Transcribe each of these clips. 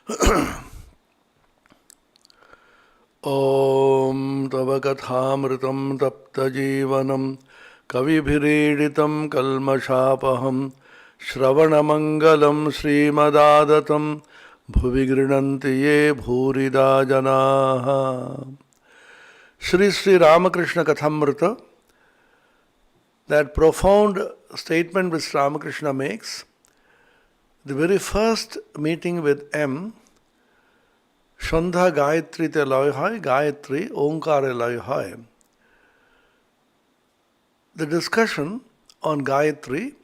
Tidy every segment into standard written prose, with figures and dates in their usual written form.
Om Tava Kathamritam Tapta Jivanam Kavibhireeditam Kalmashapaham Shravanamangalam Srimadaadatam Bhuvi Grinanti Ye Bhurida Janaha. Sri Sri Ramakrishna Kathamrita, that profound statement which Ramakrishna makes, the very first meeting with M, Shandha Gayatri te loy hai, Gayatri Onkare loy hai. The discussion on Gayatri,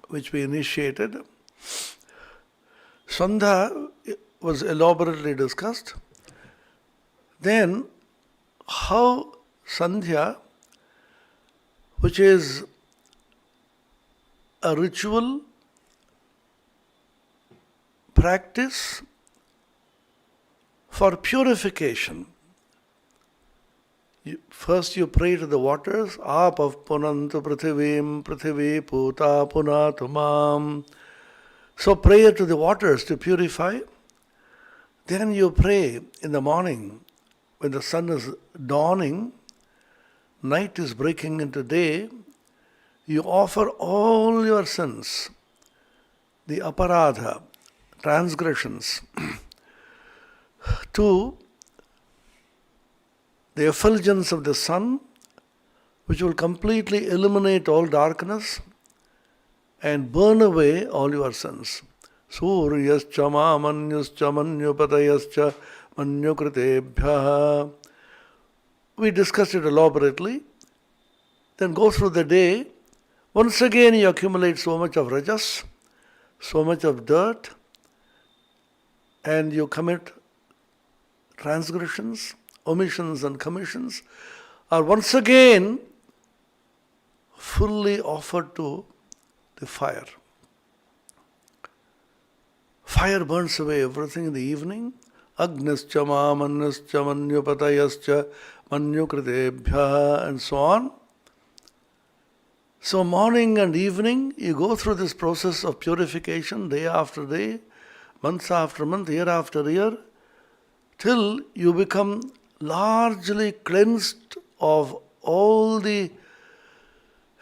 which we initiated, Shandha was elaborately discussed. Then, how Sandhya, which is a ritual practice for purification. First you pray to the waters, Apav punantu prithivim prithivi puta punatumam. So prayer to the waters to purify. Then you pray in the morning when the sun is dawning, night is breaking into day, you offer all your sins, the aparadha, transgressions, to the effulgence of the sun, which will completely eliminate all darkness and burn away all your sins. Suryascha manyascha manyupadayascha manyukritebhyaha. We discussed it elaborately. Then go through the day. Once again you accumulate so much of rajas, so much of dirt, and you commit transgressions, omissions and commissions, are once again fully offered to the fire. Fire burns away everything in the evening. Agnischa manyascha manyupatayascha manyukritebhyaha, and so on. So morning and evening you go through this process of purification day after day, month after month, year after year, till you become largely cleansed of all the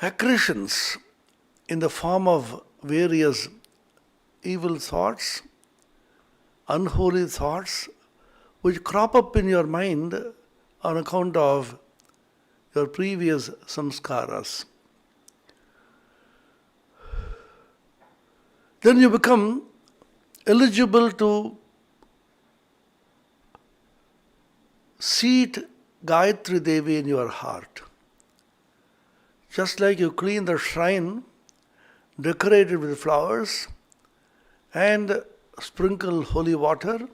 accretions in the form of various evil thoughts, unholy thoughts, which crop up in your mind on account of your previous samskaras. Then you become eligible to seat Gayatri Devi in your heart. Just like you clean the shrine, decorate it with flowers, and sprinkle holy water,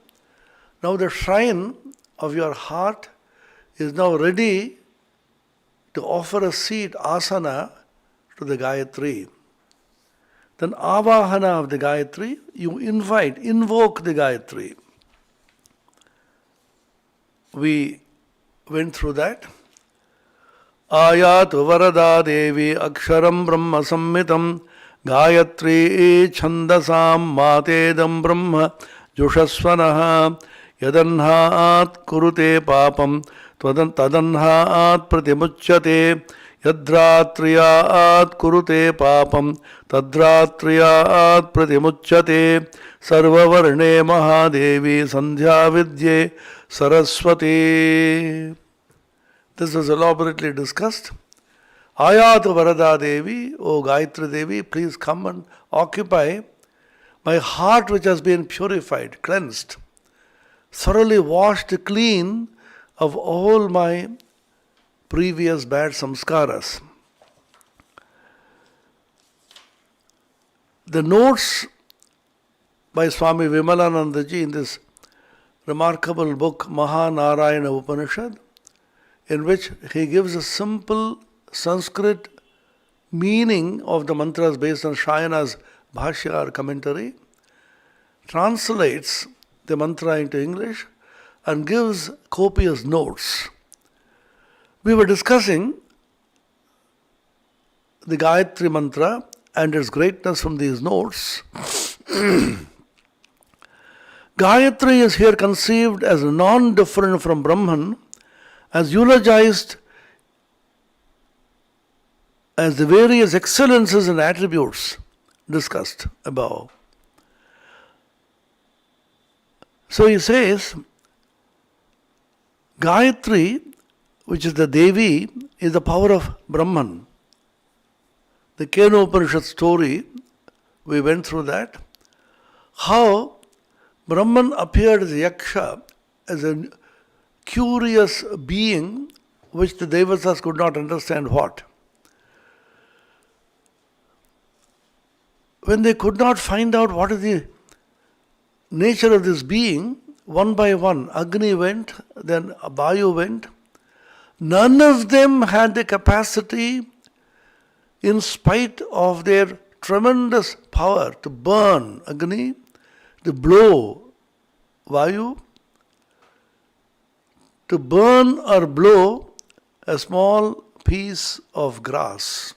now the shrine of your heart is now ready to offer a seat, asana, to the Gayatri. Then avahana of the Gayatri, you invoke the Gayatri. We went through that. Ayatu varada devi aksharam brahma sammitam Gayatri chandasam matedam brahma jushasvanaha yadanhaat kurute papam tadanhaat pratimuchyate yadratriyaat kurute papam tadratriyaat pratimuchyate sarvavarne mahadevi sandhya vidye saraswati. This was elaborately discussed. Ayatu Varada Devi, O Gayatri Devi, please come and occupy my heart which has been purified, cleansed, thoroughly washed clean of all my previous bad samskaras. The notes by Swami Vimalanandaji in this remarkable book Mahanarayana Upanishad, in which he gives a simple Sanskrit meaning of the mantras based on Shayana's Bhashya or commentary, translates the mantra into English and gives copious notes. We were discussing the Gayatri mantra and its greatness from these notes. Gayatri is here conceived as non-different from Brahman, as eulogized as the various excellences and attributes discussed above. So he says, Gayatri, which is the Devi, is the power of Brahman. The Kena Upanishad story, we went through that. How Brahman appeared as a Yaksha, as a curious being which the Devatas could not understand what. When they could not find out what is the nature of this being, one by one, Agni went, then Vayu went. None of them had the capacity, in spite of their tremendous power, to burn Agni, to blow Vayu, to burn or blow a small piece of grass.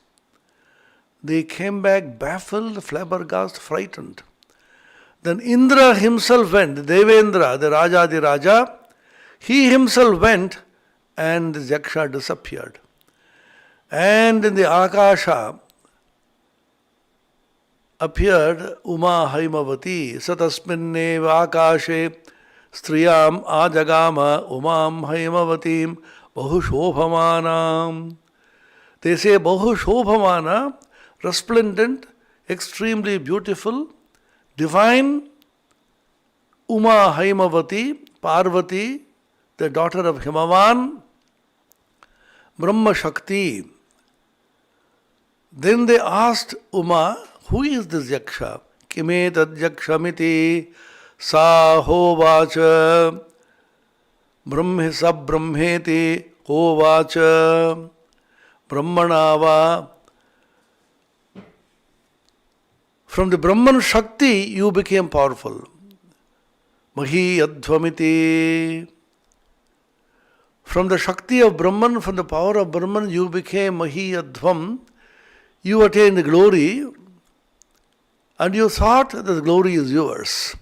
They came back baffled, flabbergasted, frightened. Then Indra himself went, Devendra, the Raja, he himself went and the Yaksha disappeared. And in the Akasha appeared Uma Haimavati, Satasminneva Akashe Striyam Ajagama Umam Haimavatim Bahushobhamanam. They say Bahushobhamana, resplendent, extremely beautiful, divine Uma Haimavati, Parvati, the daughter of Himavan, Brahma Shakti. Then they asked Uma, who is this Yaksha? Kime tad Yakshamiti sa hovacha brahme sab brahmeti hovacha brahmanava. From the Brahman Shakti you became powerful. Mahi advamiti. From the Shakti of Brahman, from the power of Brahman, you became Mahi Advam. You attained glory, and you thought that the glory is yours.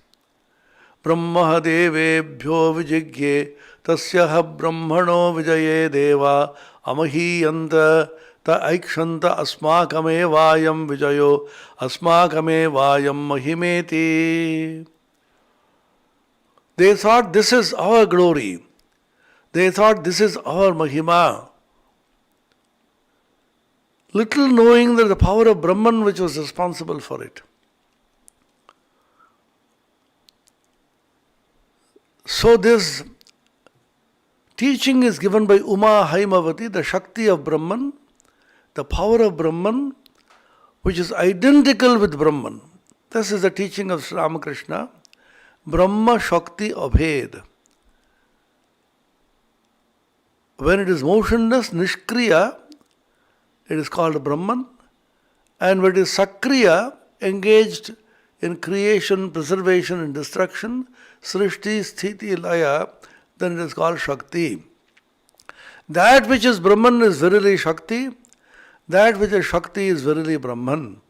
Brahma devebhyo vijigye tasyaha brahmano vijaye deva amahiyanta ta aikshanta asmakame vayam vijayo asmakame vayam mahimeti. They thought this is our glory. They thought this is our Mahima. Little knowing that the power of Brahman which was responsible for it. So this teaching is given by Uma Haimavati, the Shakti of Brahman, the power of Brahman, which is identical with Brahman. This is the teaching of Sri Ramakrishna. Brahma Shakti Abhed. When it is motionless, Nishkriya, it is called Brahman. And when it is Sakriya, engaged in creation, preservation and destruction, Srishti, Sthiti, Laya, then it is called Shakti. That which is Brahman is verily Shakti. That which is Shakti is verily Brahman.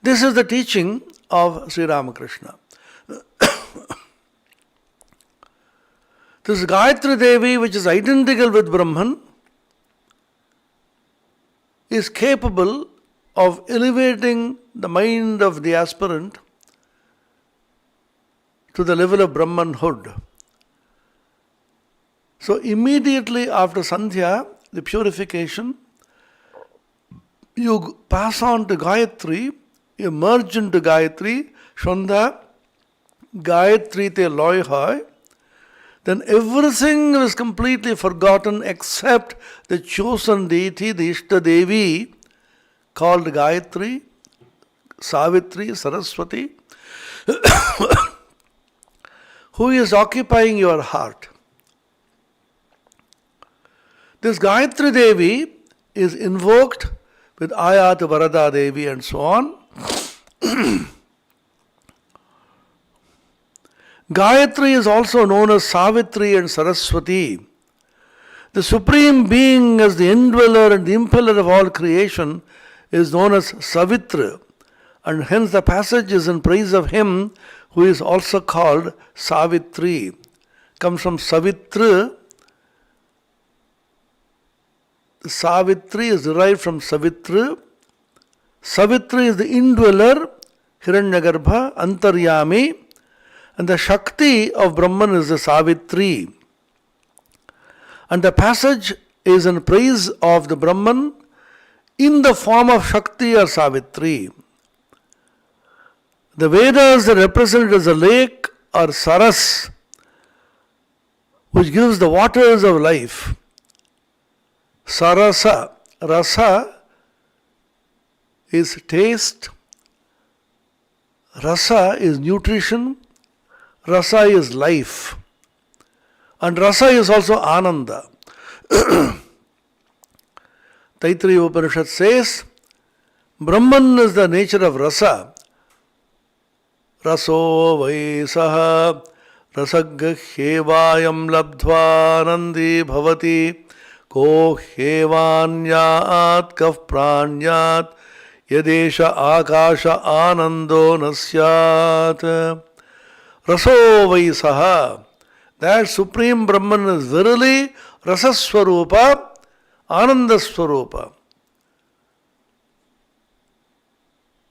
This is the teaching of Sri Ramakrishna. This Gayatri Devi, which is identical with Brahman, is capable of elevating the mind of the aspirant to the level of Brahmanhood. So immediately after Sandhya, the purification, you pass on to Gayatri, you merge into Gayatri, Shanda, Gayatri te loy hai. Then everything is completely forgotten except the chosen deity, the Ishta Devi, called Gayatri, Savitri, Saraswati, who is occupying your heart. This Gayatri Devi is invoked with Ayat Varada Devi and so on. Gayatri is also known as Savitri and Saraswati. The Supreme Being as the indweller and the impeller of all creation is known as Savitra, And hence the passage is in praise of him who is also called Savitri. Comes from Savitra. Savitri is derived from Savitra. Savitri is the indweller, Hiranyagarbha, Antaryami, and the Shakti of Brahman is the Savitri. And the passage is in praise of the Brahman in the form of Shakti or Savitri. The Vedas are represented as a lake or Saras, which gives the waters of life. Sarasa, rasa is taste, rasa is nutrition, rasa is life, and rasa is also ananda. Taittiriya Upanishad says, Brahman is the nature of rasa. Raso vai saha rasagga hevayam labdhva nandi bhavati ko hevanyat kaf pranyat yadesha akasha anando nasyat. Raso vai saha. That Supreme Brahman is verily Rasaswarupa, Anandaswarupa.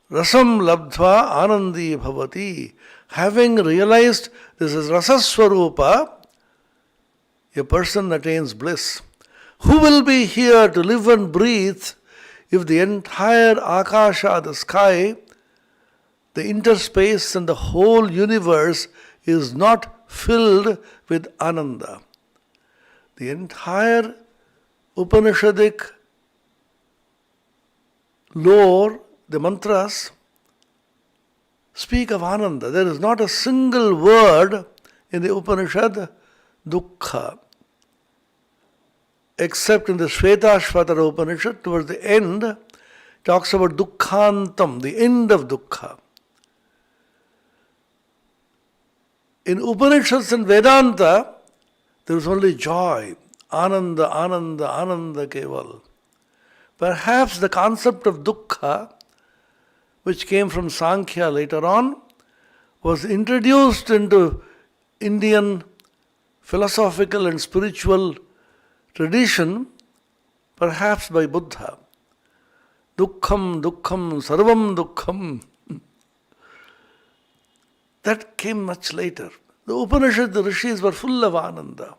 Rasam labdhva anandi bhavati. Having realized this is Rasaswarupa, a person attains bliss. Who will be here to live and breathe if the entire Akasha, the sky, the interspace and the whole universe is not filled with Ananda? The entire Upanishadic lore, the mantras, speak of Ananda. There is not a single word in the Upanishad, Dukkha, except in the Shvetashvatara Upanishad, towards the end, talks about Dukkhantam, the end of Dukkha. In Upanishads and Vedanta, there is only joy, Ananda, Ananda, Ananda Keval. Perhaps the concept of Dukkha, which came from Sankhya later on, was introduced into Indian philosophical and spiritual tradition, perhaps by Buddha. Dukkham, dukkham, sarvam dukkham. That came much later. The Upanishad, the rishis were full of Ananda.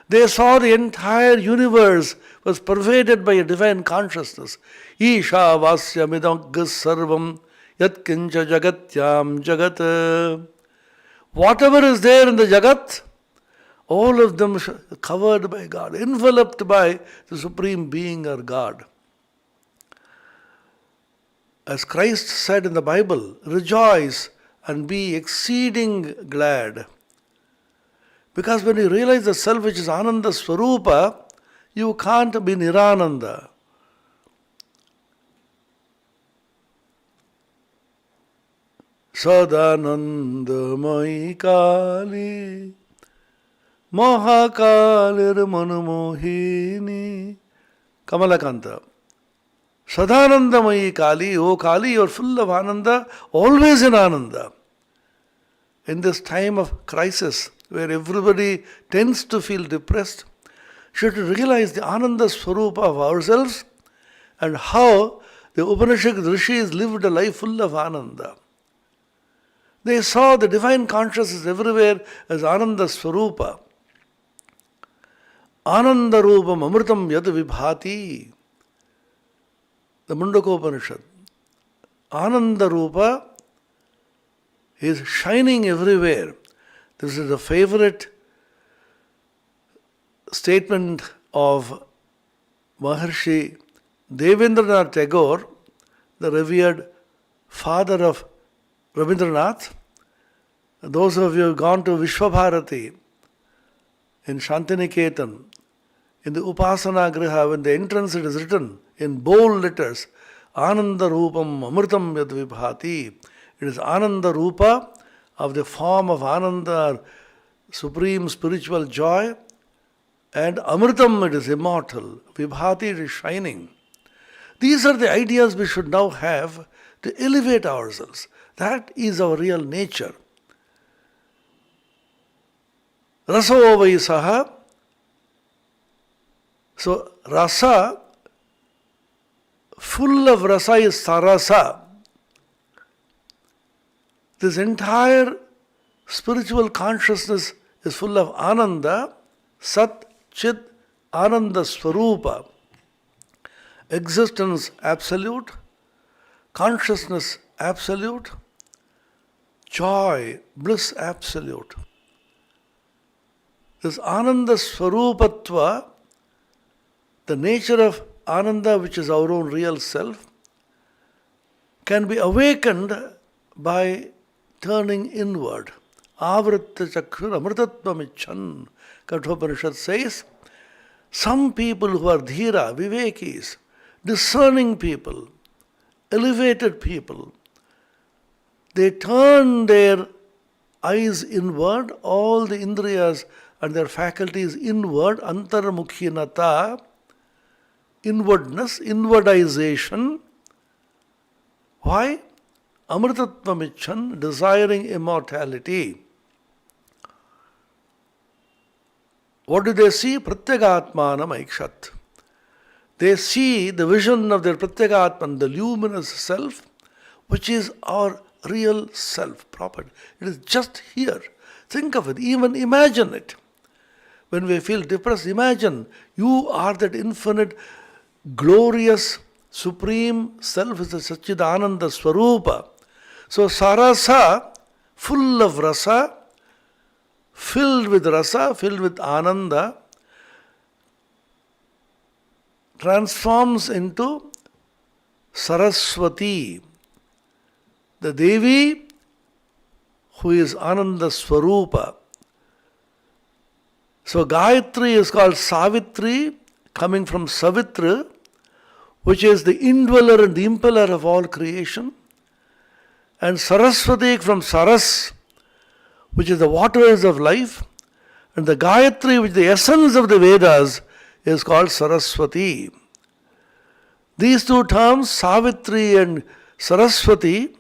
They saw the entire universe was pervaded by a divine consciousness. Isha vasya midaggas sarvam yat kincha jagatyam jagat. Whatever is there in the jagat, all of them covered by God, enveloped by the Supreme Being or God. As Christ said in the Bible, rejoice and be exceeding glad. Because when you realize the self which is Ananda Swarupa, you can't be Nirananda. Sadanandamai Kali Mahakalir Manumohini. Kamalakanta. Sadanandamai Kali, O Kali, you are full of Ananda, always in Ananda. In this time of crisis, where everybody tends to feel depressed, should realize the Ananda Swarupa of ourselves and how the Upanishad Rishis lived a life full of Ananda. They saw the divine consciousness everywhere as Ananda Swarupa. Ananda Rupam Amritam Yad Vibhati. The Mundaka Upanishad. Ananda Rupa is shining everywhere. This is a favorite statement of Maharshi Devendranath Tagore, the revered father of Rabindranath. Those of you who have gone to Vishwabharati in Shantiniketan, in the Upasana Griha, when the entrance it is written in bold letters, Ananda Rupam Amritam Yad Vibhati. It is Ananda Rupa of the form of Ananda, supreme spiritual joy, and Amritam, it is immortal. Vibhati, it is shining. These are the ideas we should now have to elevate ourselves. That is our real nature. Raso vai saha. So rasa, full of rasa is sarasa. This entire spiritual consciousness is full of ananda, sat, chit, ananda swarupa. Existence absolute, consciousness absolute, joy, bliss absolute. This ananda swarupatva, the nature of ananda, which is our own real self, can be awakened by turning inward. Avritta chakshur amritatvam icchan. Kathopanishad says, some people who are dhira, vivekis, discerning people, elevated people, they turn their eyes inward, all the indriyas and their faculties inward, antarmukhinata, inwardness, inwardization. Why? Amritatvam icchan, desiring immortality. What do they see? Pratyagatmanam aikshat. They see the vision of their Pratyagatman, the luminous self, which is our real self, proper. It is just here. Think of it, even imagine it. When we feel depressed, imagine you are that infinite, glorious, supreme self, is the Satchidananda Swarupa. So sarasa, full of rasa, filled with ananda, transforms into Saraswati, the Devi who is Ananda Swarupa. So Gayatri is called Savitri, coming from Savitra, which is the indweller and the impeller of all creation, and Saraswati from Saras, which is the waters of life, and the Gayatri, which is the essence of the Vedas, is called Saraswati. These two terms, Savitri and Saraswati,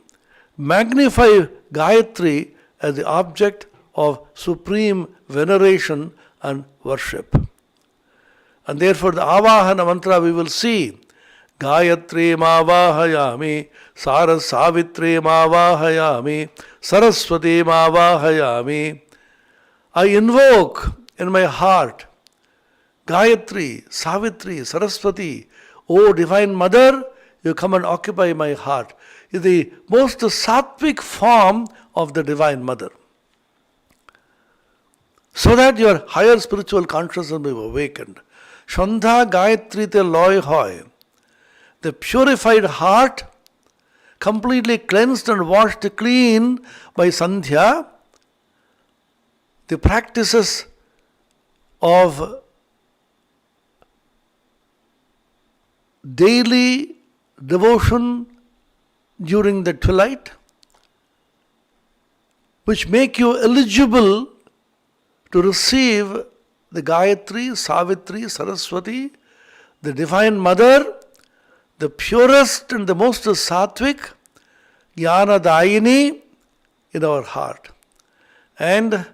magnify Gayatri as the object of supreme veneration and worship. And therefore the Avahana mantra we will see, Gayatri mavahayami, Saras Savitri mavahayami, Saraswati mavahayami. I invoke in my heart Gayatri, Savitri, Saraswati. O Divine Mother, you come and occupy my heart. Is the most sattvic form of the Divine Mother. So that your higher spiritual consciousness will be awakened. Shandha Gayatri te loy hoy. The purified heart, completely cleansed and washed clean by Sandhya, the practices of daily devotion during the twilight, which make you eligible to receive the Gayatri, Savitri, Saraswati, the Divine Mother, the purest and the most sattvic, Jnana Dayini in our heart. And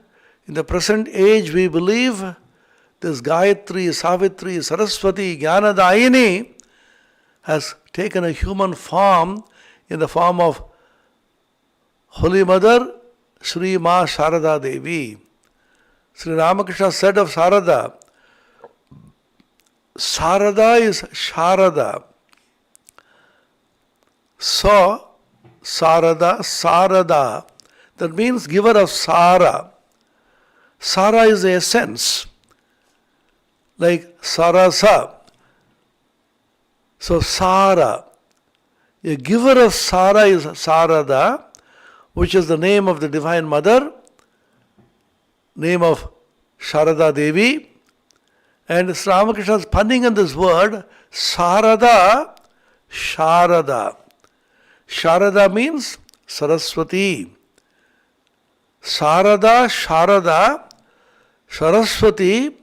in the present age we believe this Gayatri, Savitri, Saraswati, Jnana Dayini has taken a human form in the form of Holy Mother, Sri Ma Sharada Devi. Sri Ramakrishna said of Sarada, Sarada is Sharada. So, Sarada, Sarada, that means giver of Sara. Sara is the essence, like Sarasa. So, Sara, a giver of Sara is Sarada, which is the name of the Divine Mother, name of Sharada Devi. And Sri Ramakrishna is punning on this word, Sarada, Sharada. Sharada means Saraswati. Sarada, Sharada, Saraswati,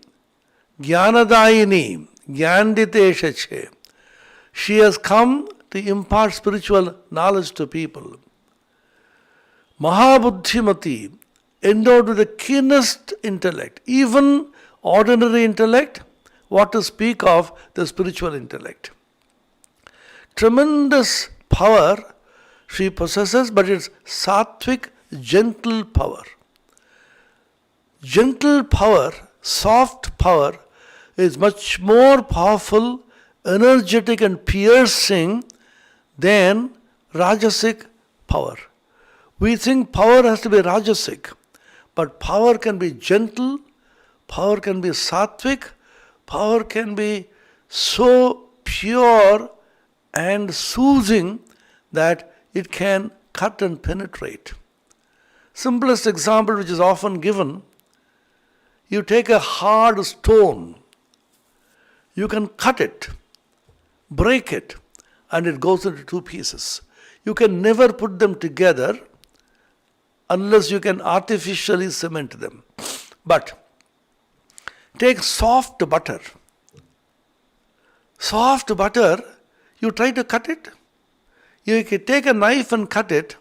Jnanadayini, Jnanditeshache. She has come to impart spiritual knowledge to people. Mahabuddhimati, endowed with the keenest intellect, even ordinary intellect, what to speak of the spiritual intellect. Tremendous power she possesses, but it's sattvic, gentle power. Gentle power, soft power, is much more powerful, energetic and piercing than rajasic power. We think power has to be rajasic, but power can be gentle, power can be sattvic, power can be so pure and soothing that it can cut and penetrate. Simplest example which is often given, you take a hard stone, you can cut it, break it, and it goes into two pieces. You can never put them together unless you can artificially cement them. But take soft butter. Soft butter, you try to cut it. You can take a knife and cut it.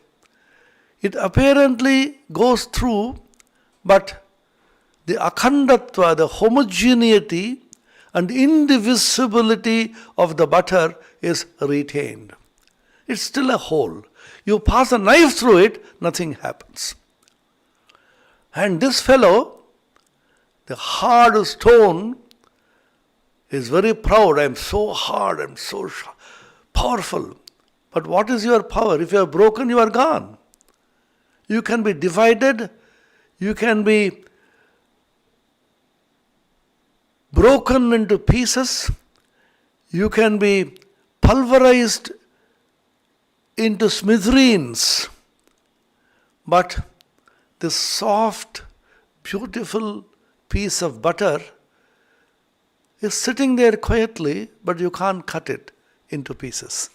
It apparently goes through, but the akhandatva, the homogeneity and indivisibility of the butter is retained. It's still a hole. You pass a knife through it, nothing happens. And this fellow, the hard stone, is very proud. I am so hard, I am so powerful. But what is your power? If you are broken, you are gone. You can be divided, you can be broken into pieces, you can be pulverized into smithereens. But this soft, beautiful piece of butter is sitting there quietly, but you can't cut it into pieces.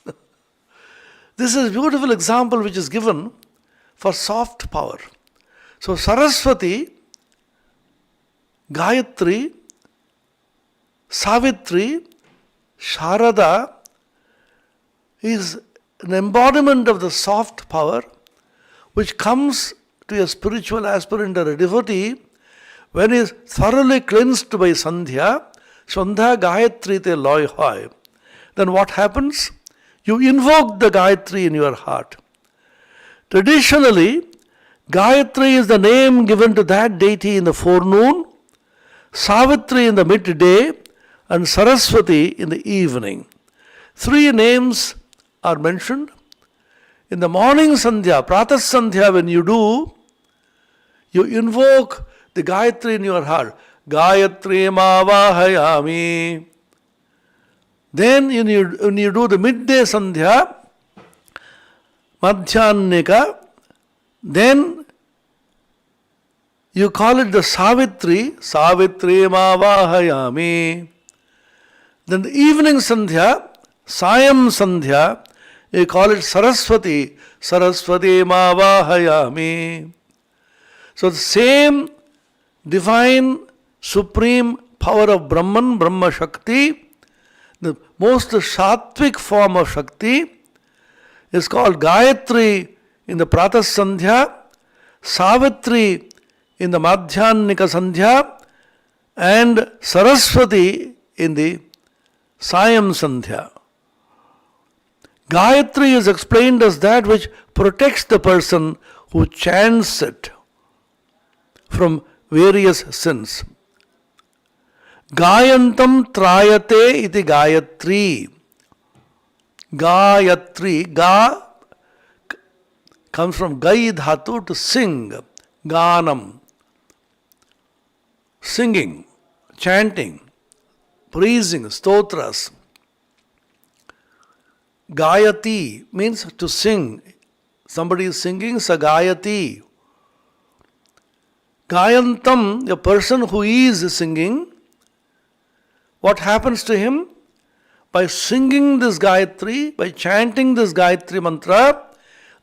This is a beautiful example which is given for soft power. So Saraswati, Gayatri, Savitri, Sharada is an embodiment of the soft power which comes to a spiritual aspirant or a devotee when he is thoroughly cleansed by Sandhya, Sandhya Gayatri te loy hoy. Then what happens? You invoke the Gayatri in your heart. Traditionally, Gayatri is the name given to that deity in the forenoon, Savitri in the midday, and Saraswati in the evening. Three names are mentioned. In the morning Sandhya, Pratas Sandhya, when you do, you invoke the Gayatri in your heart. Gayatri mavahayami. Then when you do the midday Sandhya, Madhyanika, then you call it the Savitri, Savitri mavahayami. Then the evening Sandhya, Sayam Sandhya, you call it Saraswati, Saraswati mavahayami. So the same divine, supreme power of Brahman, Brahma Shakti, the most sattvic form of Shakti, is called Gayatri in the Pratas Sandhya, Savitri in the Madhyanika Sandhya, and Saraswati in the Sayam Sandhya. Gayatri is explained as that which protects the person who chants it from various sins. Gayantam trayate iti Gayatri. Gayatri, Ga comes from Gai dhatu, to sing, Ganam. Singing, chanting, praising, stotras. Gayati means to sing. Somebody is singing, Sagayati. Gayantam, a person who is singing, what happens to him? By singing this Gayatri, by chanting this Gayatri mantra,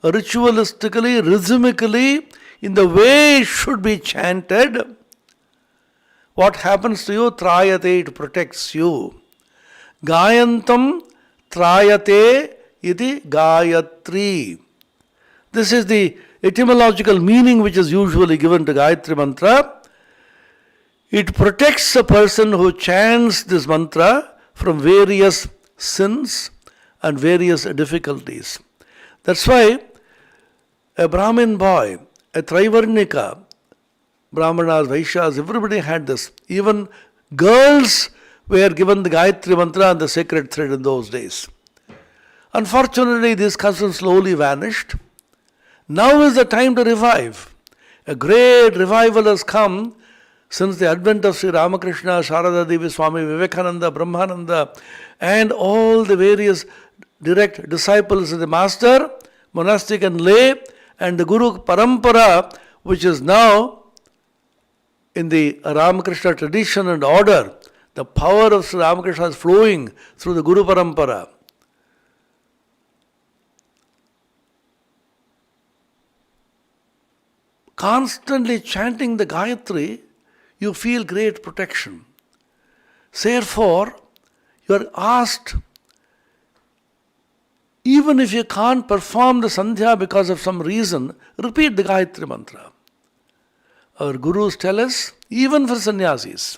ritualistically, rhythmically, in the way it should be chanted, what happens to you? Trayate, it protects you. Gayantam trayate iti Gayatri. This is the etymological meaning which is usually given to Gayatri mantra. It protects a person who chants this mantra from various sins and various difficulties. That's why a Brahmin boy, a Trivarnika, Brahmanas, Vaishyas, everybody had this. Even girls were given the Gayatri mantra and the sacred thread in those days. Unfortunately, this custom slowly vanished. Now is the time to revive. A great revival has come since the advent of Sri Ramakrishna, Sharada Devi, Swami Vivekananda, Brahmananda, and all the various direct disciples of the Master, monastic and lay, and the Guru Parampara, which is now in the Ramakrishna tradition and order. The power of Sri Ramakrishna is flowing through the Guru Parampara. Constantly chanting the Gayatri, you feel great protection. Therefore, you are asked, even if you can't perform the Sandhya because of some reason, repeat the Gayatri mantra. Our gurus tell us, even for sannyasis,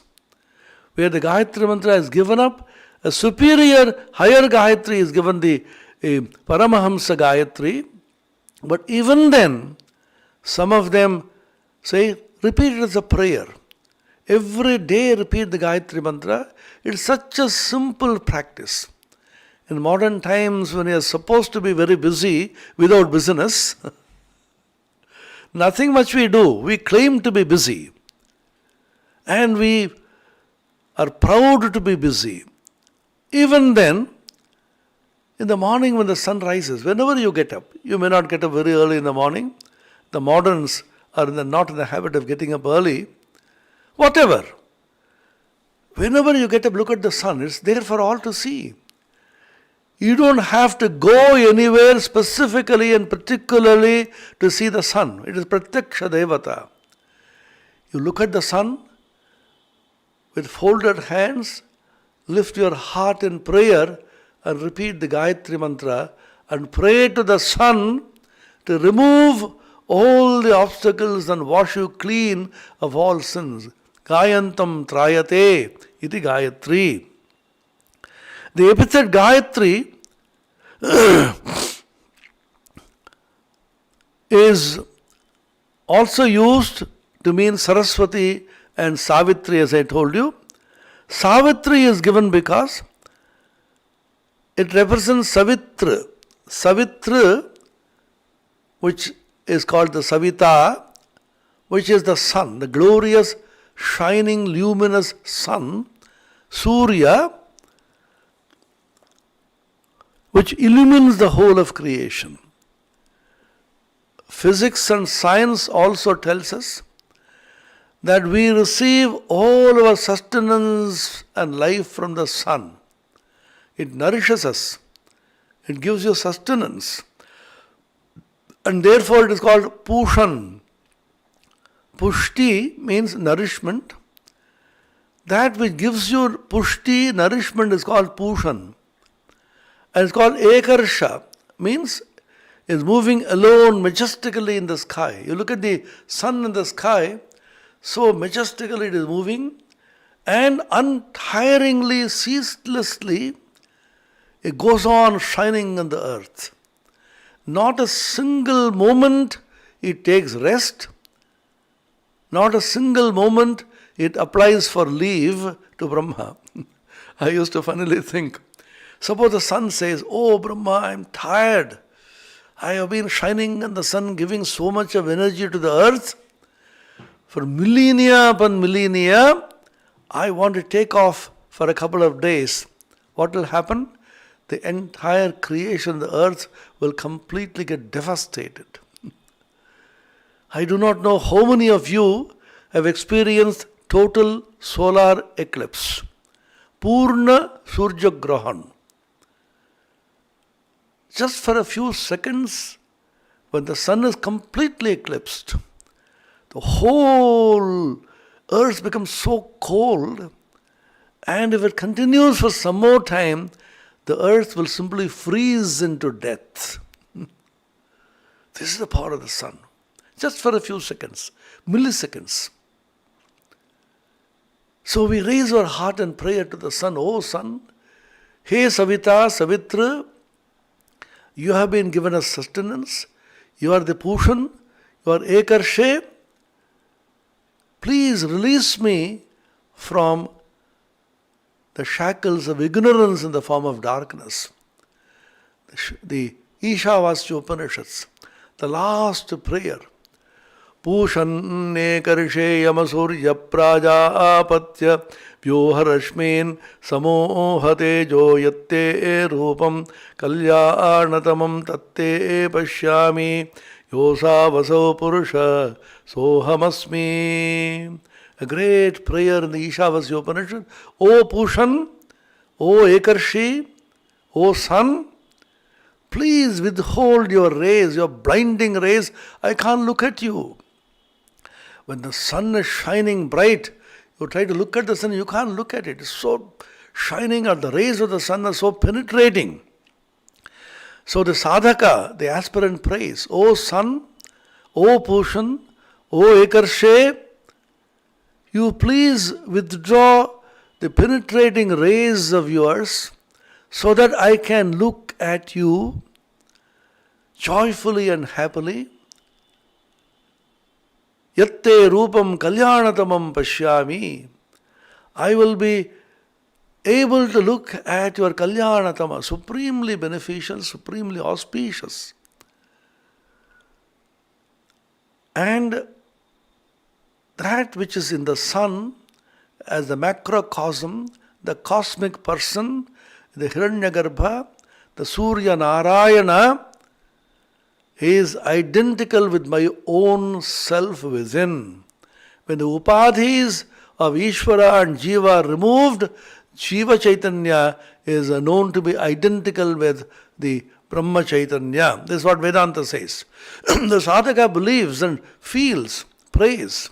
where the Gayatri mantra is given up, a superior, higher Gayatri is given, the Paramahamsa Gayatri. But even then, some of them say, repeat it as a prayer. Every day repeat the Gayatri mantra. It's such a simple practice. In modern times, when you are supposed to be very busy without business, nothing much we do. We claim to be busy. And we are proud to be busy. Even then, in the morning when the sun rises, whenever you get up, you may not get up very early in the morning. The moderns are not in the habit of getting up early. Whatever. Whenever you get up, look at the sun. It's there for all to see. You don't have to go anywhere specifically and particularly to see the sun. It is Pratyaksha Devata. You look at the sun with folded hands, lift your heart in prayer and repeat the Gayatri mantra and pray to the sun to remove all the obstacles and wash you clean of all sins. Gayantam trayate iti Gayatri. The epithet Gayatri is also used to mean Saraswati and Savitri, as I told you. Savitri is given because it represents Savitra. Savitra, which is called the Savita, which is the sun, the glorious, shining, luminous sun, Surya, which illumines the whole of creation. Physics and science also tells us that we receive all our sustenance and life from the sun. It nourishes us. It gives you sustenance. And therefore it is called Pushan. Pushti means nourishment. That which gives you Pushti, nourishment, is called Pushan. And it's called Ekarsha, means is moving alone majestically in the sky. You look at the sun in the sky, so majestically it is moving, and untiringly, ceaselessly, it goes on shining on the earth. Not a single moment it takes rest. Not a single moment it applies for leave to Brahma. I used to funnily think, suppose the sun says, "Oh Brahma, I am tired. I have been shining in the sun, giving so much of energy to the earth. For millennia upon millennia, I want to take off for a couple of days." What will happen? The entire creation, the earth, will completely get devastated. I do not know how many of you have experienced total solar eclipse. Purna Surya Grahan. Just for a few seconds, when the sun is completely eclipsed, the whole earth becomes so cold, and if it continues for some more time, the earth will simply freeze into death. This is the power of the sun. Just for a few seconds, milliseconds. So we raise our heart and prayer to the sun. Oh sun, hey Savita, Savitra, you have been given us sustenance. You are the Pushan, you are Ekarshe. Please release me from the shackles of ignorance in the form of darkness. The Ishavasya Upanishads, the last prayer. Pushan Ekarshe Yamasurya Prajapatya Vyoharashmin Samohate Joyatte Rupam Kalyanatamam Tatte Pashyami Yosa Vaso Purusha Sohamasmi. A great prayer in the Ishavasya Upanishad. O Pushan, O Ekarshi, O sun, please withhold your rays, your blinding rays. I can't look at you. When the sun is shining bright, you try to look at the sun, you can't look at it. It's so shining, or the rays of the sun are so penetrating. So the sadhaka, the aspirant prays, O sun, O Pushan, O Ekarshe, you please withdraw the penetrating rays of yours so that I can look at you joyfully and happily. Yatte rupam kalyanatamam pashyami. I will be able to look at your kalyanatama, supremely beneficial, supremely auspicious. And that which is in the sun as the macrocosm, the cosmic person, the Hiranyagarbha, the Surya Narayana, is identical with my own self within. When the upadhis of Ishvara and Jiva are removed, Jiva Chaitanya is known to be identical with the Brahma Chaitanya. This is what Vedanta says. The sadhaka believes and feels, prays.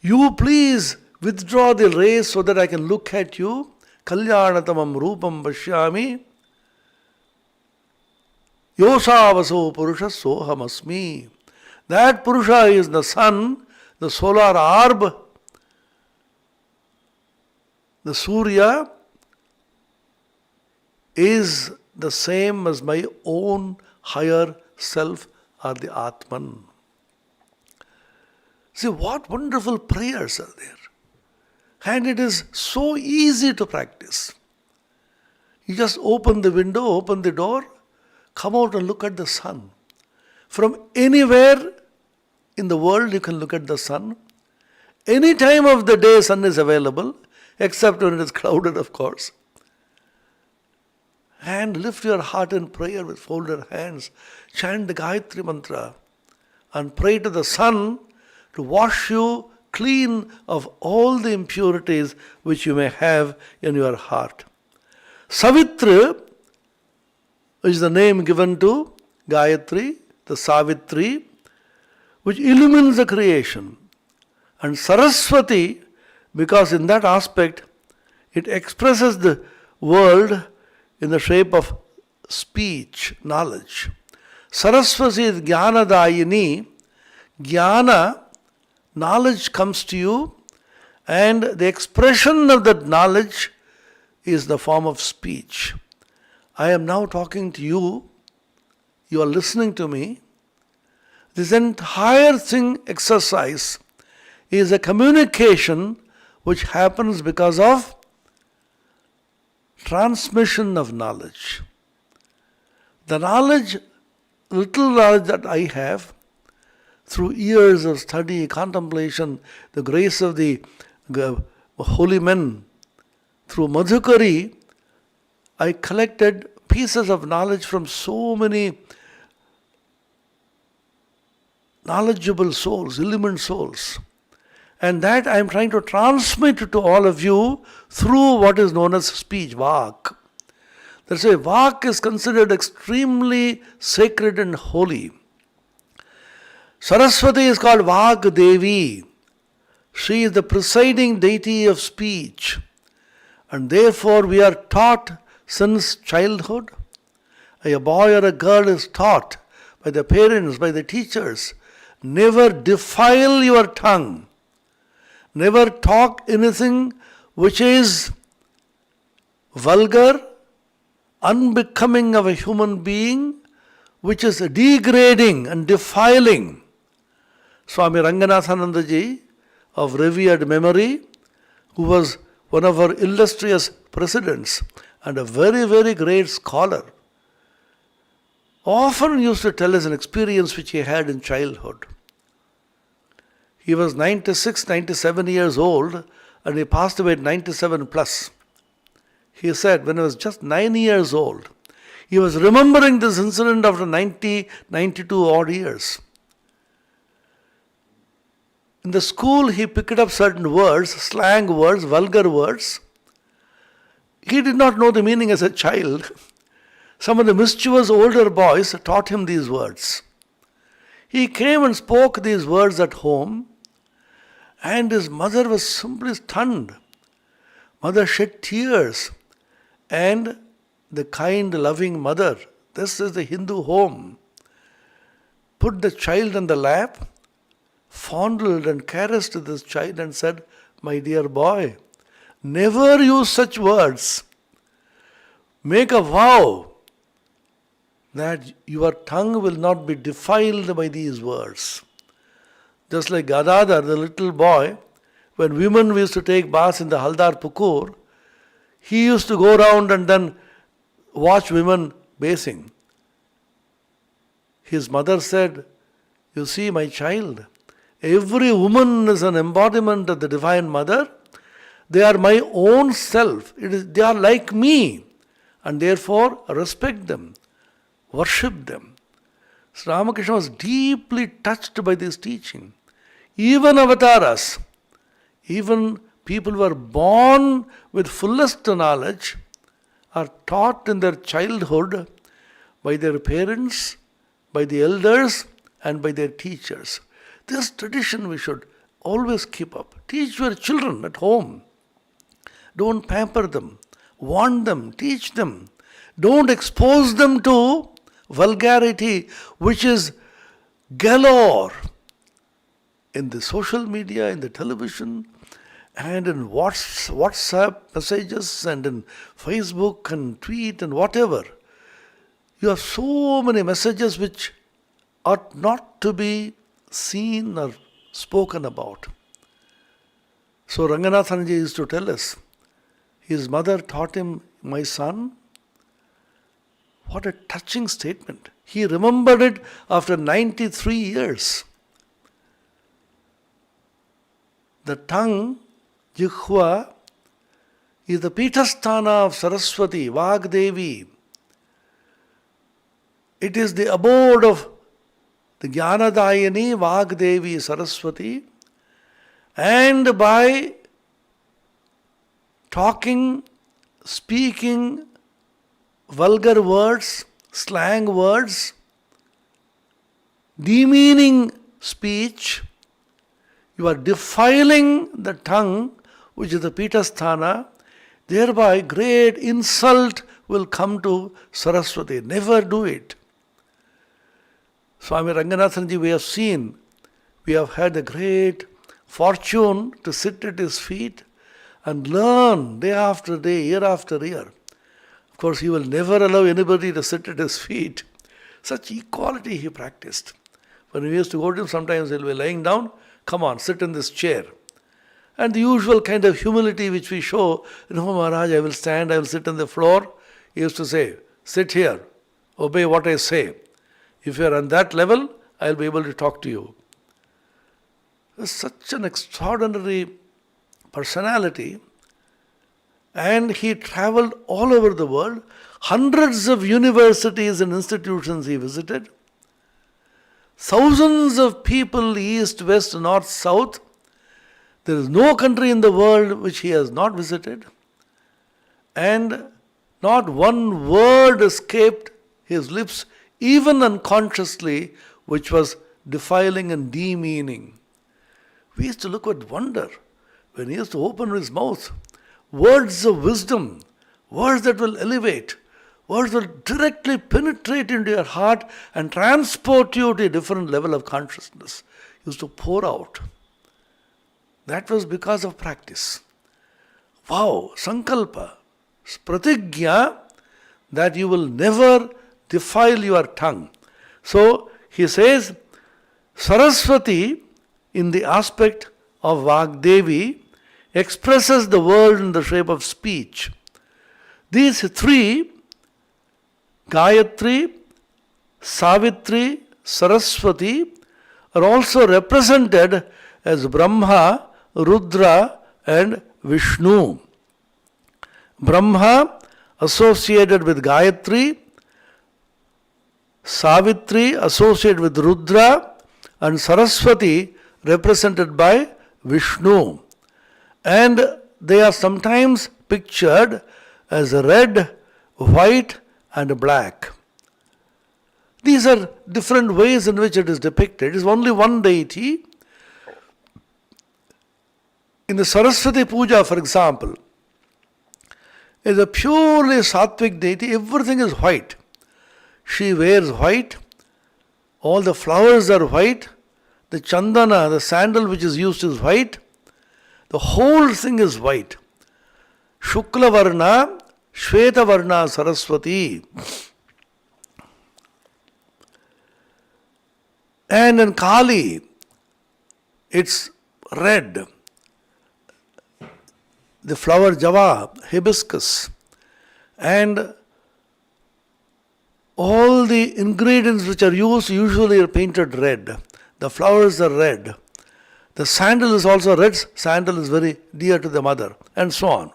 You please withdraw the rays so that I can look at you. Kalyanatamam rupam pashyami. Yosavaso Purusha Sohamasmi. That Purusha is the sun, the solar orb, the Surya is the same as my own higher self or the Atman. See what wonderful prayers are there. And it is so easy to practice. You just open the window, open the door, come out and look at the sun. From anywhere in the world you can look at the sun. Any time of the day sun is available, except when it is crowded, of course. And lift your heart in prayer with folded hands. Chant the Gayatri Mantra and pray to the sun to wash you clean of all the impurities which you may have in your heart. Savitra is the name given to Gayatri, the Savitri, which illumines the creation. And Saraswati, because in that aspect it expresses the world in the shape of speech, knowledge. Saraswati is Jnana Dayini. Jnana, knowledge comes to you, and the expression of that knowledge is the form of speech. I am now talking to you, you are listening to me. This entire exercise is a communication which happens because of transmission of knowledge. The knowledge, little knowledge that I have, through years of study, contemplation, the grace of the holy men, through Madhukari, I collected pieces of knowledge from so many knowledgeable souls, illumined souls. And that I am trying to transmit to all of you through what is known as speech, Vak. That's why Vak is considered extremely sacred and holy. Saraswati is called Vak Devi. She is the presiding deity of speech. And therefore we are taught since childhood. A boy or a girl is taught by the parents, by the teachers, never defile your tongue. Never talk anything which is vulgar, unbecoming of a human being, which is degrading and defiling. Swami Ranganathanandaji of revered memory, who was one of our illustrious presidents and a very, very great scholar, often used to tell us an experience which he had in childhood. He was 96, 97 years old and he passed away at 97 plus. He said when he was just 9 years old, he was remembering this incident after 90, 92 odd years. In the school, he picked up certain words, slang words, vulgar words. He did not know the meaning as a child. Some of the mischievous older boys taught him these words. He came and spoke these words at home, and his mother was simply stunned. Mother shed tears, and the kind, loving mother, this is the Hindu home, put the child on the lap, fondled and caressed this child and said, "My dear boy, never use such words. Make a vow that your tongue will not be defiled by these words." Just like Gadadhar, the little boy, when women used to take baths in the Haldar Pukur, he used to go around and then watch women bathing. His mother said, "You see, my child, every woman is an embodiment of the Divine Mother. They are my own self. They are like me. And therefore, respect them, worship them." So Ramakrishna was deeply touched by this teaching. Even avatars, even people who are born with fullest knowledge, are taught in their childhood by their parents, by the elders, and by their teachers. This tradition we should always keep up. Teach your children at home. Don't pamper them. Warn them. Teach them. Don't expose them to vulgarity, which is galore in the social media, in the television, and in WhatsApp messages, and in Facebook and tweet and whatever. You have so many messages which ought not to be seen or spoken about. So Ranganathanji used to tell us, his mother taught him, "My son," what a touching statement. He remembered it after 93 years. The tongue, Jikhva, is the Peethasthana of Saraswati, Vagdevi. It is the abode of the Jnanadayini, Vagdevi, Saraswati. And by talking, speaking vulgar words, slang words, demeaning speech, you are defiling the tongue, which is the Peethasthana. Thereby great insult will come to Saraswati. Never do it. Swami Ranganathanji, we have seen, we have had a great fortune to sit at his feet and learn day after day, year after year. Of course, he will never allow anybody to sit at his feet. Such equality he practiced. When we used to go to him, sometimes he'll be lying down, "Come on, sit in this chair." And the usual kind of humility which we show, "No, Maharaj, I will stand, I will sit on the floor." He used to say, "Sit here, obey what I say. If you are on that level, I will be able to talk to you." Such an extraordinary personality. And he traveled all over the world. Hundreds of universities and institutions he visited. Thousands of people, east, west, north, south. There is no country in the world which he has not visited. And not one word escaped his lips, even unconsciously, which was defiling and demeaning. We used to look with wonder when he used to open his mouth. Words of wisdom, words that will elevate, words will directly penetrate into your heart and transport you to a different level of consciousness. Used to pour out. That was because of practice. Vow, sankalpa, pratigya, that you will never defile your tongue. So he says, Saraswati, in the aspect of Vagdevi, expresses the world in the shape of speech. These three, Gayatri, Savitri, Saraswati, are also represented as Brahma, Rudra and Vishnu. Brahma associated with Gayatri, Savitri associated with Rudra, and Saraswati represented by Vishnu. And they are sometimes pictured as red, white and black. These are different ways in which it is depicted. It is only one deity. In the Saraswati Puja, for example, is a purely sattvic deity. Everything is white. She wears white. All the flowers are white. The chandana, the sandal which is used is white. The whole thing is white. Shukla Varna, Shweta Varna Saraswati. And in Kali, it's red. The flower java, hibiscus. And all the ingredients which are used usually are painted red. The flowers are red. The sandal is also red. Sandal is very dear to the mother, and so on.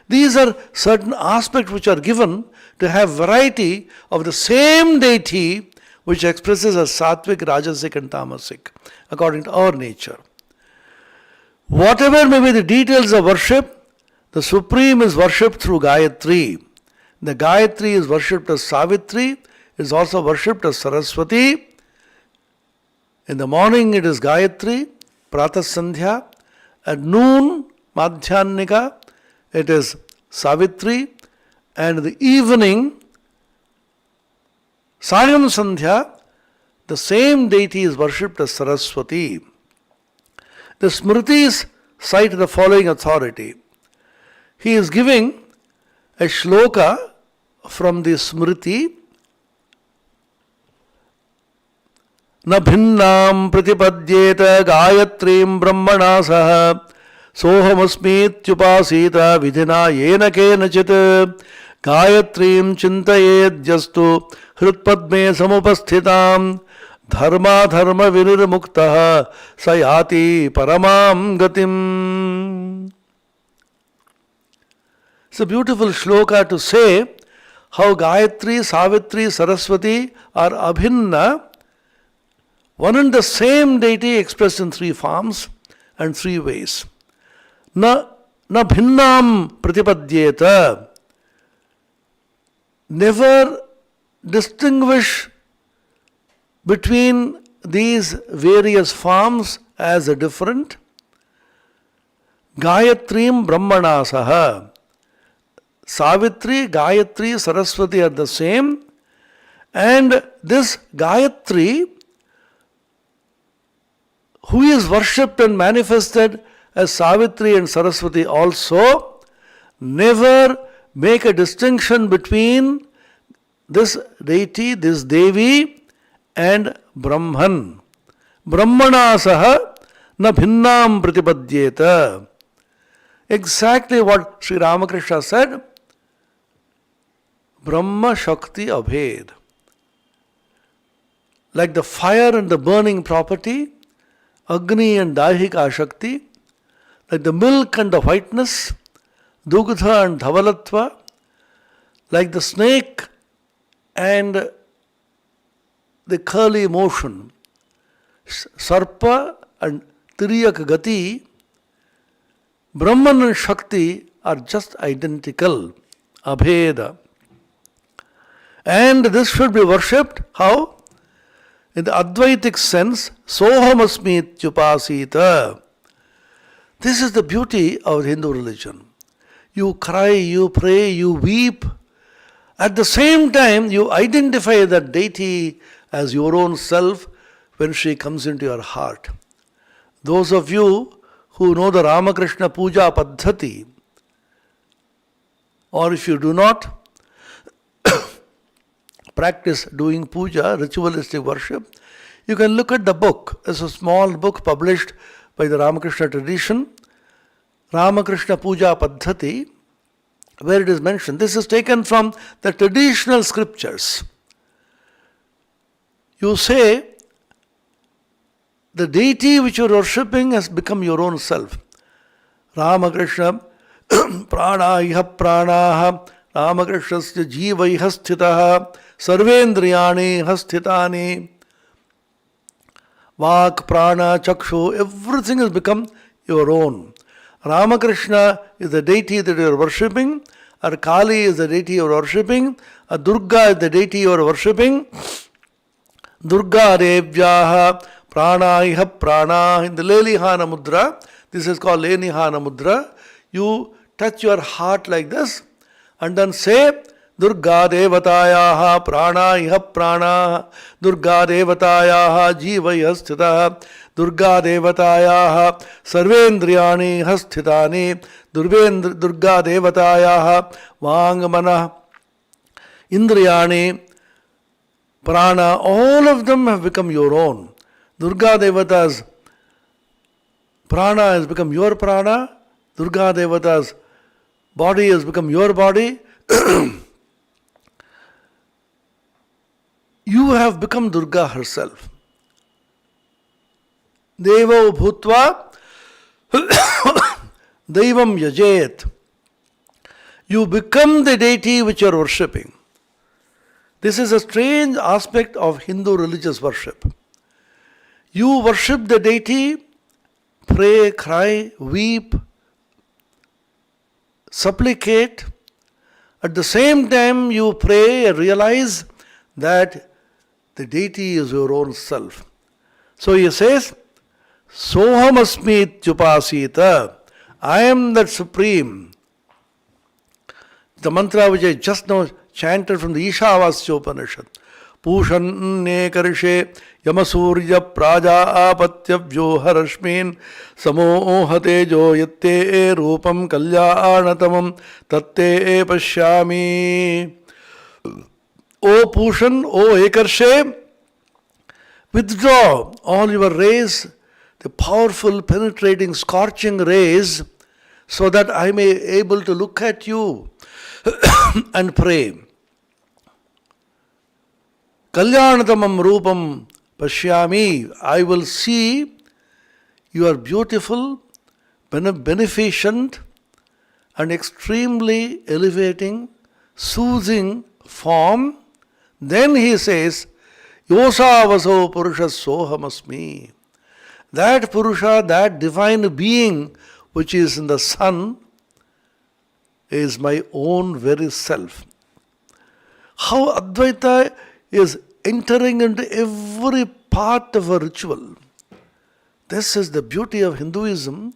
These are certain aspects which are given to have variety of the same deity which expresses as sattvic, rajasic and tamasic according to our nature. Whatever may be the details of worship, the Supreme is worshipped through Gayatri. The Gayatri is worshipped as Savitri, is also worshipped as Saraswati. In the morning it is Gayatri, Pratah Sandhya. At noon, Madhyanika, it is Savitri. And in the evening, Sayam Sandhya, the same deity is worshipped as Saraswati. The Smritis cite the following authority. He is giving a shloka from the Smriti. न भिन्नां प्रतिपद्येत गायत्रीं ब्रह्मणा सह सोऽहमस्मीत्युपासीत विधिना येन केनचित् गायत्रीं चिन्तयेद्यस्तु हृत्पद्मे समुपस्थितां धर्माधर्म विनिर्मुक्तः स याति परमां गतिम्. It's a beautiful shloka to say how Gayatri, Savitri, Saraswati are abhinna, one and the same deity expressed in three forms and three ways. Na bhinnam pratipadyeta. Never distinguish between these various forms as a different. Gayatrim brahmana saha. Savitri, Gayatri, Saraswati are the same. And this Gayatri, who is worshipped and manifested as Savitri and Saraswati also, never make a distinction between this deity, this Devi and Brahman. Brahmana saha na bhinnam pratipadyeta. Exactly what Sri Ramakrishna said, Brahma Shakti Abhed. Like the fire and the burning property, Agni and Dahika Shakti, like the milk and the whiteness, Dugdha and Dhavalatva, like the snake and the curly motion, Sarpa and Tiriyak Gati, Brahman and Shakti are just identical, Abheda. And this should be worshipped, how? In the Advaitic sense, Sohamasmityupasita. This is the beauty of Hindu religion. You cry, you pray, you weep. At the same time, you identify that deity as your own self when she comes into your heart. Those of you who know the Ramakrishna Puja Paddhati, or if you do not practice doing puja, ritualistic worship, you can look at the book. It's a small book published by the Ramakrishna tradition, Ramakrishna Puja Paddhati, where it is mentioned. This is taken from the traditional scriptures. You say, the deity which you are worshipping has become your own self. Ramakrishna prana iha pranaha Ramakrishna jiva iha sthitaha sarvendriyani hastitani vak prana chakshu, everything has become your own. Ramakrishna is the deity that you are worshipping, or Kali is the deity you are worshipping, or Durga is the deity you are worshipping. Durga Devyaha Prana Iha Prana. In the Lelihana Mudra, this is called Lenihana Mudra. You touch your heart like this and then say, Durga Devatayaha Prana Iha Prana. Durga Devatayaha Jiva Iha Sthitaha. Durga Devatayaha Sarvendriyani Hastitani. Durga Devatayaha Vangamana Indriyani Prana. All of them have become your own. Durga Devata's prana has become your prana. Durga Devata's body has become your body. You have become Durga herself. Devo bhutva Devam yajet. You become the deity which you are worshipping. This is a strange aspect of Hindu religious worship. You worship the deity, pray, cry, weep, supplicate. At the same time, you pray and realize that the deity is your own self. So he says, Soham asmi tyupasita. I am that supreme. The mantra which I just now chanted from the Ishavasya Upanishad. Pushanne karishe Yamasurya praja apatya vyoharashmin samohate jo yatte rupam kalyanatamam tatte pashyami. O Pushan, O Ekarshe, withdraw all your rays, the powerful, penetrating, scorching rays, so that I may be able to look at you and pray. Kalyanatamam rupam pashyami. I will see your beautiful, beneficent, and extremely elevating, soothing form. Then he says, Yosavaso Purusha Sohamasmi. That Purusha, that divine being which is in the sun, is my own very self. How Advaita is entering into every part of a ritual. This is the beauty of Hinduism.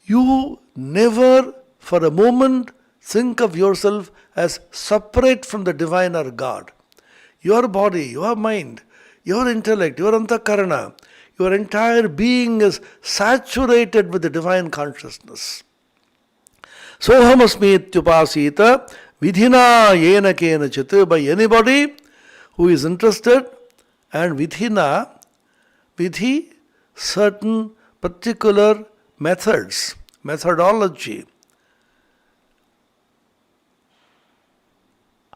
You never for a moment think of yourself as separate from the divine or God. Your body, your mind, your intellect, your antakarana, your entire being is saturated with the divine consciousness. Sohamasmi ityupasita vidhina yena kenachit. By anybody who is interested, and vidhina, vidhi, certain particular methods, methodology.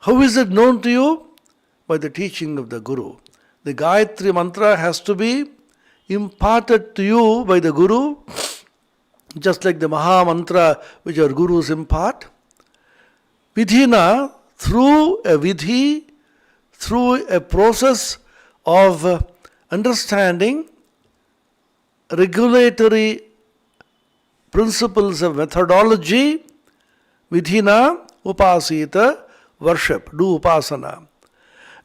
How is it known to you? By the teaching of the Guru. The Gayatri mantra has to be imparted to you by the Guru, just like the Maha mantra which our Gurus impart. Vidhina, through a vidhi, through a process of understanding regulatory principles of methodology, vidhina, upasita, worship, do upasana.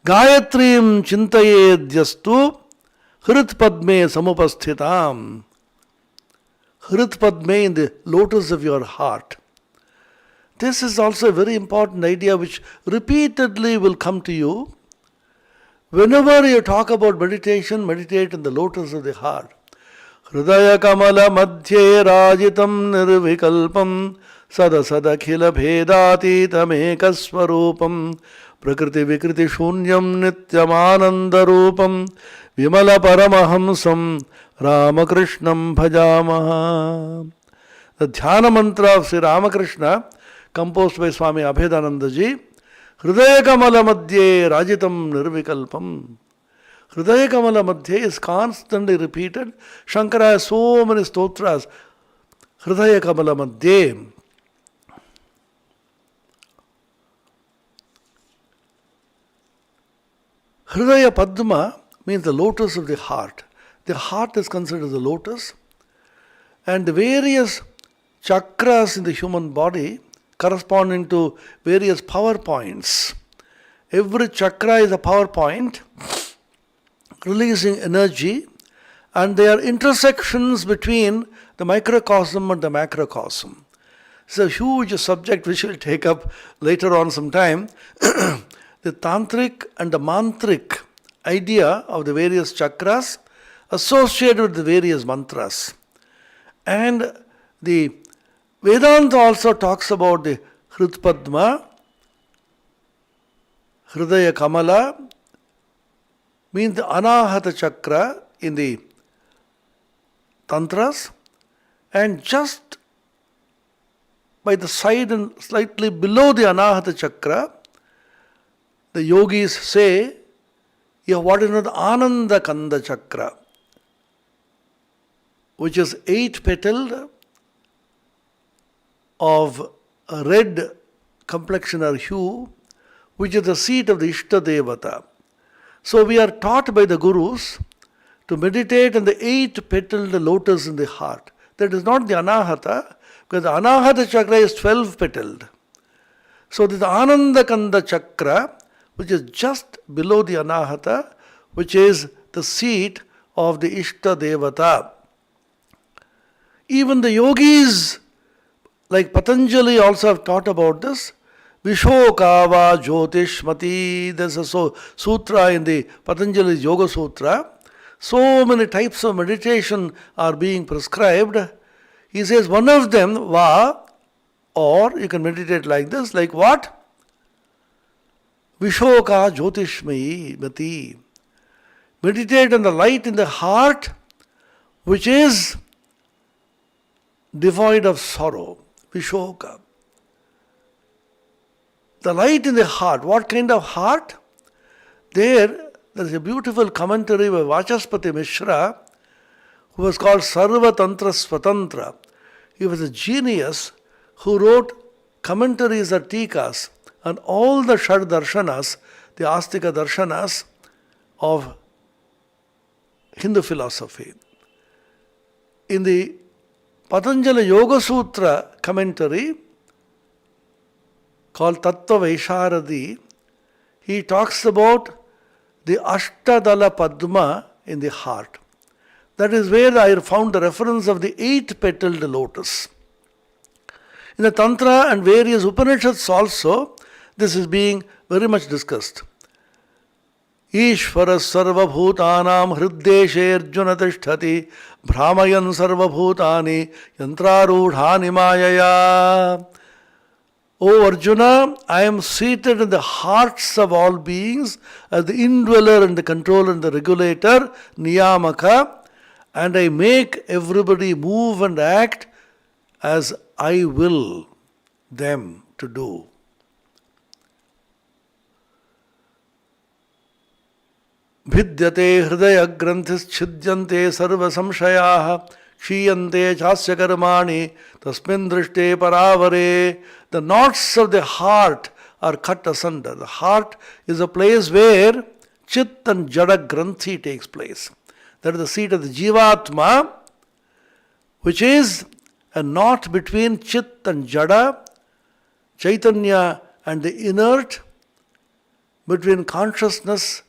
Gayatrim chintayedyastu hritpadme samupasthitam. Hritpadme, in the lotus of your heart. This is also a very important idea which repeatedly will come to you. Whenever you talk about meditation, meditate in the lotus of the heart. Hridaya kamala madhye rajitam nirvikalpam sada khila bhedatitam ekasvarupam prakriti vikriti shunyam nityam anandarupam vimala paramahamsam Ramakrishnam bhajamaha. The dhyana mantra of Sri Ramakrishna, composed by Swami Abhedanandaji, Hridaya kamala madhye rajitam nirvikalpam. Hridaya kamala madhye is constantly repeated. Shankara has so many stotras. Hridaya kamala madhye. Hridaya Padma means the lotus of the heart. The heart is considered the lotus, and the various chakras in the human body corresponding to various power points. Every chakra is a power point releasing energy, and there are intersections between the microcosm and the macrocosm. It's a huge subject which we'll take up later on sometime. The tantric and the mantric idea of the various chakras associated with the various mantras. And the Vedanta also talks about the Hritpadma, Hridaya Kamala, means the Anahata Chakra in the Tantras, and just by the side and slightly below the Anahata Chakra, the yogis say, you have what is known as Ananda Kanda Chakra, which is 8-petaled of a red complexion or hue, which is the seat of the Ishta Devata. So we are taught by the Gurus to meditate on the 8-petaled lotus in the heart. That is not the Anahata, because the Anahata Chakra is 12-petaled. So this Ananda Kanda Chakra, which is just below the Anahata, which is the seat of the Ishta Devata. Even the yogis like Patanjali also have taught about this. Vishokava Jyotishmati. There's a sutra in the Patanjali's Yoga Sutra. So many types of meditation are being prescribed. He says one of them, Va, or you can meditate like this, like what? Vishoka Jyotishmayi Mati. Meditate on the light in the heart, which is devoid of sorrow. Vishoka. The light in the heart. What kind of heart? There is a beautiful commentary by Vachaspati Mishra, who was called Sarva Tantra Swatantra. He was a genius who wrote commentaries or tikas on all the Shad Darshanas, the Astika Darshanas of Hindu philosophy. In the Patanjali Yoga Sutra commentary called Tattva Vaisharadi, he talks about the Ashtadala Padma in the heart. That is where I found the reference of the 8-petaled lotus. In the Tantra and various Upanishads also, this is being very much discussed. Ishvara sarvabhutanam hriddeshe arjuna tishtati brahmayan sarvabhutani yantrarudhani mayaya. O Arjuna, I am seated in the hearts of all beings as the indweller and the controller and the regulator, Niyamaka, and I make everybody move and act as I will them to do. Vidyate hridaya granthis chhidyante sarva samshayaha Kshiyante chasya karmani tasmin drishte paravare. The knots of the heart are cut asunder. The heart is a place where Chit and Jada Granthi takes place. That is the seat of the Jivatma, which is a knot between Chit and Jada, Chaitanya and the inert, between consciousness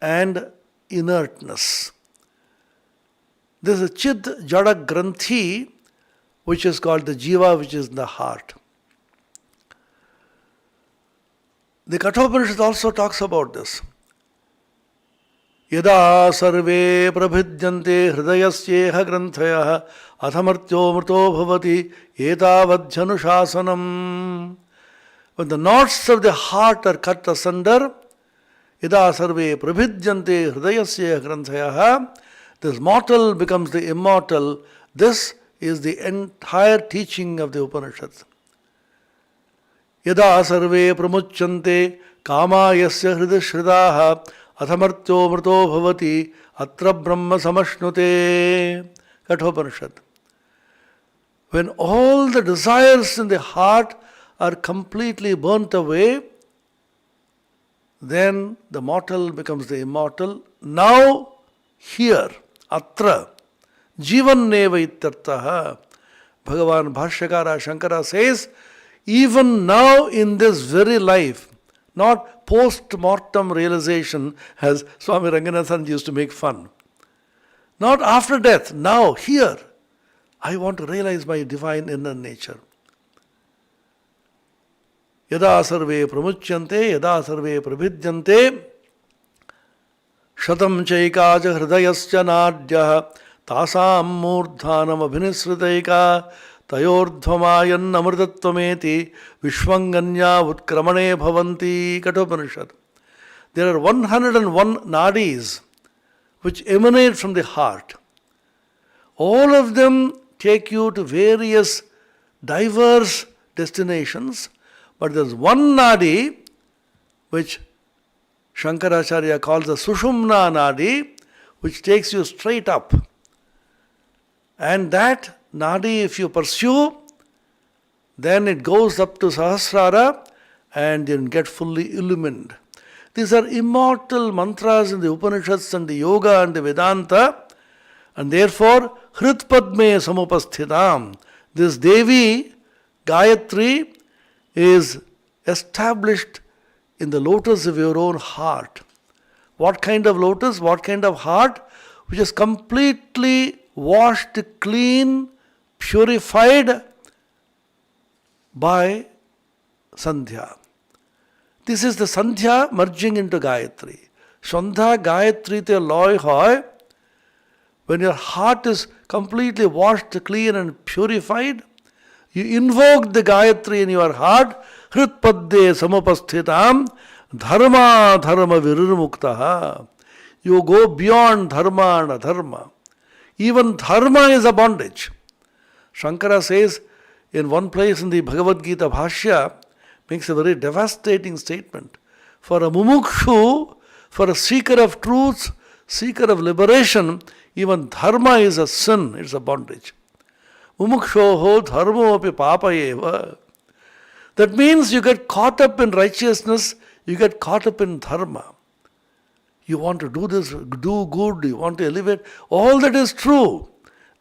and inertness. There is a Chit Jada Granthi, which is called the Jiva, which is in the heart. The Kathopanishad also talks about this. Yada sarve prabhidyante hridayasyeha granthayah athamartyo mrto bhavati etavadhyanushasanam. When the knots of the heart are cut asunder, yada sarve prabhidyante hridayasyeha granthayah, this mortal becomes the immortal. This is the entire teaching of the Upanishads. Yada sarve pramuchyante kama yasya hridashridaha athamartyo mrto bhavati atra brahma samashnute. Kathopanishad. When all the desires in the heart are completely burnt away, then the mortal becomes the immortal. Now, here, atra, jivanneva ityartaha. Bhagavan Bhashyakara Shankara says, even now in this very life, not post-mortem realization, as Swami Ranganathan used to make fun. Not after death, now, here, I want to realize my divine inner nature. Yada sarve pramuchyante, yada sarve prabhidyante, shatam chaikaja hridayascha nadya, tasam murdhanam abhinisritaika, tayordhvamayan amritatvameti, vishwanganya utkramane bhavanti. Kathopanishad. There are 101 nadis which emanate from the heart. All of them take you to various diverse destinations, but there is one nadi which Shankaracharya calls the Sushumna nadi, which takes you straight up. And that nadi, if you pursue, then it goes up to Sahasrara and you get fully illumined. These are immortal mantras in the Upanishads and the Yoga and the Vedanta, and therefore Hritpadme Samupasthitam. This Devi, Gayatri, is established in the lotus of your own heart. What kind of lotus? What kind of heart? Which is completely washed clean, purified by Sandhya. This is the Sandhya merging into Gayatri. Sandhya Gayatri te loy hoy. When your heart is completely washed clean and purified, you invoke the Gayatri in your heart. Hritpadde samupasthitam dharma dharma virirmuktaha. You go beyond dharma and adharma. Even dharma is a bondage. Shankara says in one place in the Bhagavad Gita Bhashya, makes a very devastating statement. For a mumukshu, for a seeker of truth, seeker of liberation, even dharma is a sin, it's a bondage. Mumukshoho dharmo api papayeva. That means you get caught up in righteousness, you get caught up in dharma. You want to do this, do good, you want to elevate. All that is true.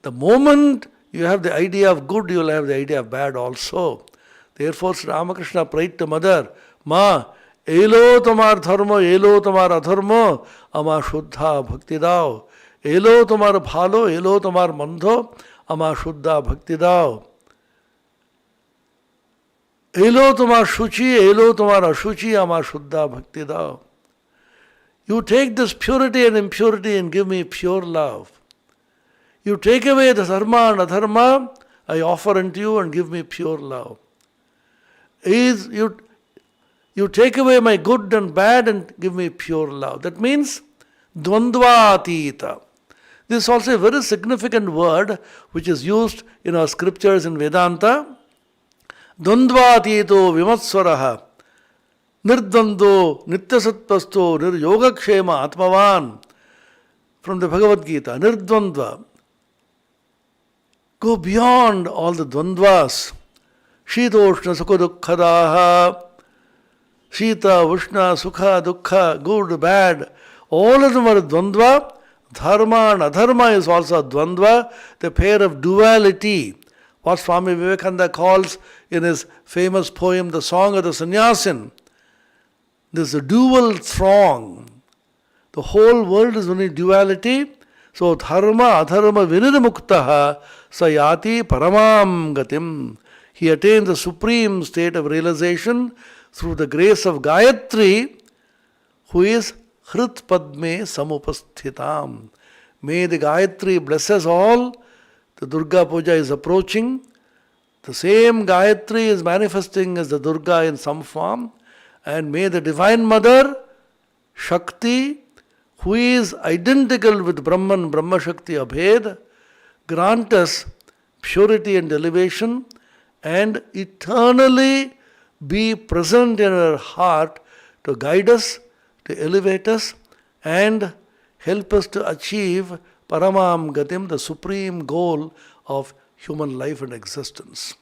The moment you have the idea of good, you will have the idea of bad also. Therefore, Sri Ramakrishna prayed to Mother, Ma, elo tomar dharma, elo tomar adharma, ama shuddha bhakti dao. Elo tomar bhalo, elo tomar mandho, ama shuddha bhakti dao. Elo tomar shuchi, elo tomar ashuchi, ama shuddha bhakti dao. You take this purity and impurity and give me pure love. You take away the dharma and adharma, I offer unto you and give me pure love. You take away my good and bad and give me pure love. That means dvandvatita. This is also a very significant word which is used in our scriptures in Vedanta. Dvandvatito vimatsvaraha nirdvando nityasatpasto niryogakshema atmavan. From the Bhagavad Gita, nirdvandva. Go beyond all the dvandvas. Shitoshna sukha dukkhadaha. Shita, Ushna, Sukha, Dukkha, good, bad. All of them are dvandva. Dharma and adharma is also dvandva, the pair of duality. What Swami Vivekananda calls in his famous poem, The Song of the Sannyasin. This is a dual throng. The whole world is only duality. So dharma, adharma, virirmuktaha sayati paramam gatim. He attains the supreme state of realization through the grace of Gayatri, who is Hrit Padme Samupasthitam. May the Gayatri bless us all. The Durga Puja is approaching. The same Gayatri is manifesting as the Durga in some form. And may the Divine Mother, Shakti, who is identical with Brahman, Brahma Shakti Abhed, grant us purity and elevation and eternally be present in our heart to guide us, to elevate us and help us to achieve Paramam Gatim, the supreme goal of human life and existence.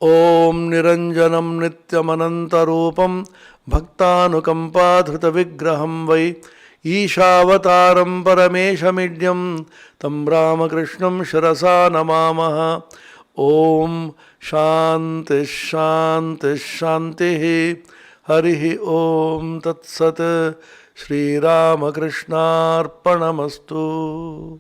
Om Niranjanam Nityamanantarupam Bhaktanukampadhrita Vigraham Vai Ishavataram Parameshamidyam Tam Ramakrishnam Shirasa Namamaha. Om Shanti Shanti Shanti Harihi Om Tat Sat. Shri Ramakrishna Arpanamastu.